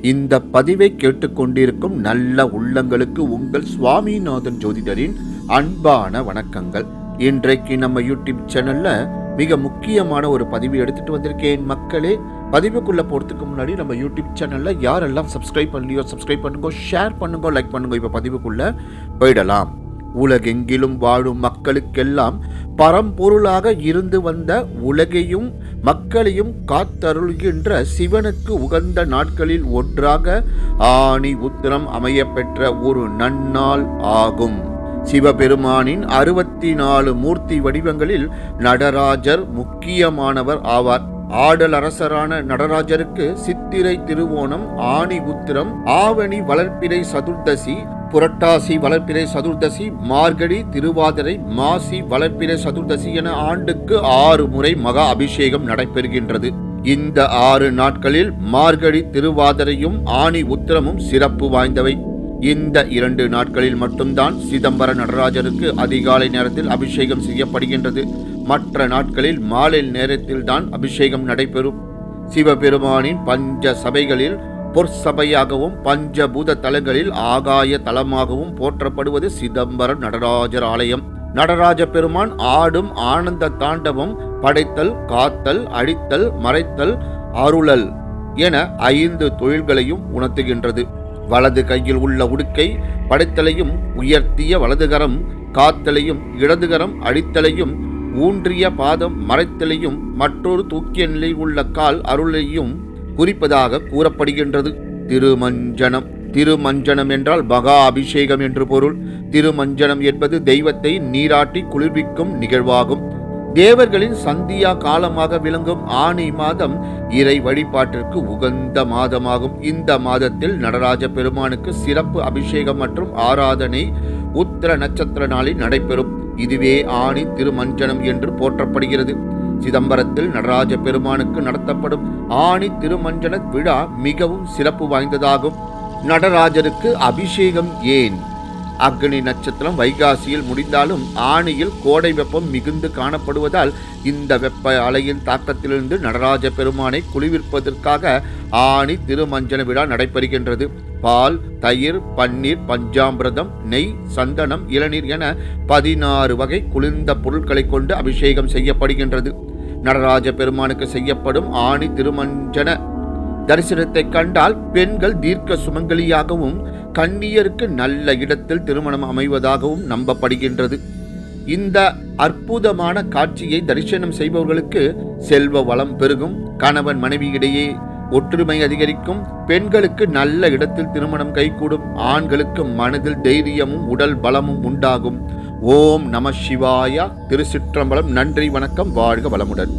இந்த பதிவை கேட்டுக்கொண்டிருக்கும் நல்ல உள்ளங்களுக்கு உங்கள் சுவாமிநாதன் ஜோதிடரின் அன்பான வணக்கங்கள். இன்றைக்கு நம்ம யூடியூப் சேனல்ல மிக முக்கியமான ஒரு பதிவு எடுத்துட்டு வந்திருக்கேன் மக்களே. பதிவுக்குள்ள போறதுக்கு முன்னாடி நம்ம யூடியூப் சேனல்ல யாரெல்லாம் சப்ஸ்கிரைப் பண்ணலையோ சப்ஸ்கிரைப் பண்ணுங்க, ஷேர் பண்ணுங்க, லைக் பண்ணுங்க. இப்ப பதிவுக்குள்ள போயிடலாம். உலகெங்கிலும் வாழும் மக்களுக்கெல்லாம் பரம்பொருளாக இருந்து வந்த உலகையும் மக்களையும் காத்தருள்கின்ற சிவனுக்கு உகந்த நாட்களில் ஒன்றாக ஆனி உத்திரம் அமையப்பெற்ற ஒரு நன்னாள் ஆகும். சிவபெருமானின் 64 மூர்த்தி வடிவங்களில் நடராஜர் முக்கியமானவர் ஆவார். ஆடலரசரான நடராஜருக்கு சித்திரை திருவோணம், ஆனி உத்திரம், ஆவணி வளர்ப்பிறை சதுர்தசி, புரட்டாசி வளர்ப்பிறை சதுர்தசி, மார்கழி, திருவாதிரை, மாசி வளர்ப்பிறை சதுர்தசி என ஆண்டுக்கு 6 முறை மகா அபிஷேகம் நடைபெறுகின்றது. இந்த 6 நாட்களில் மார்கழி, திருவாதிரையும் ஆனி உத்திரமும் சிறப்பு வாய்ந்தவை. இந்த 2 நாட்களில் மட்டும்தான் சிதம்பர நடராஜருக்கு அதிகாலை நேரத்தில் அபிஷேகம் செய்யப்படுகின்றது. மற்ற நாட்களில் மாலை நேரத்தில் தான் அபிஷேகம் நடைபெறும். சிவபெருமானின் பஞ்ச சபைகளில் பொற்சபையாகவும் பஞ்சபூத தலங்களில் ஆகாய தலமாகவும் போற்றப்படுவது சிதம்பர நடராஜர் ஆலயம். நடராஜ பெருமான் ஆடும் ஆனந்த தாண்டவம் படைத்தல், காத்தல், அழித்தல், மறைத்தல், அருளல் என 5 தொழில்களையும் உணர்த்துகின்றது. வலது கையில் உள்ள உடுக்கை படைத்தலையும், உயர்த்திய வலதுகரம் காத்தலையும், இடதுகரம் அழித்தலையும், ஊன்றிய பாதம் மறைத்தலையும், மற்றொரு தூக்கிய நிலையில் உள்ள கால் அருளையும் குறிப்பதாக கூறப்படுகின்றது. திருமஞ்சனம். திருமஞ்சனம் என்றால் மகா அபிஷேகம் என்று பொருள். திருமஞ்சனம் என்பது தெய்வத்தை நீராட்டி குளிர்விக்கும் நிகழ்வாகும். தேவர்களின் சந்தியா காலமாக விளங்கும் ஆனி மாதம் இறை வழிபாட்டிற்கு உகந்த மாதமாகும். இந்த மாதத்தில் நடராஜ பெருமானுக்கு சிறப்பு அபிஷேகம் மற்றும் ஆராதனை உத்திர நட்சத்திர நாளில் நடைபெறும். இதுவே ஆனி திருமஞ்சனம் என்று போற்றப்படுகிறது. சிதம்பரத்தில் நடராஜ பெருமானுக்கு நடத்தப்படும் ஆனி திருமஞ்சன விழா மிகவும் சிறப்பு வாய்ந்ததாகும். நடராஜருக்கு அபிஷேகம் ஏன்? அக்னி நட்சத்திரம் வைகாசியில் முடிந்தாலும் ஆணியில் கோடை வெப்பம் மிகுந்து காணப்படுவதால் இந்த வெப்ப அலையின் தாக்கத்திலிருந்து நடராஜ பெருமானை குளிர்விப்பதற்காக ஆணி திருமஞ்சன விழா நடைபெறுகின்றது. பால், தயிர், பன்னீர், பஞ்சாமிர்தம், நெய், சந்தனம், இளநீர் என 16 வகை குளிர்ந்த பொருட்களை கொண்டு அபிஷேகம் செய்யப்படுகின்றது. நடராஜ பெருமானுக்கு செய்யப்படும் ஆணி திருமஞ்சன தரிசனத்தை கண்டால் பெண்கள் தீர்க்க சுமங்கலியாகவும் கன்னியருக்கு நல்ல இடத்தில் திருமணம் அமைவதாகவும் நம்பப்படுகின்றது. இந்த அற்புதமான காட்சியை தரிசனம் செய்பவர்களுக்கு செல்வ வளம் பெருகும், கணவன் மனைவியிடையே ஒற்றுமை அதிகரிக்கும், பெண்களுக்கு நல்ல இடத்தில் திருமணம் கைகூடும், ஆண்களுக்கு மனதில் தைரியமும் உடல் பலமும் உண்டாகும். ஓம் நம சிவாய. திருச்சிற்றம்பலம். நன்றி, வணக்கம், வாழ்க வளமுடன்.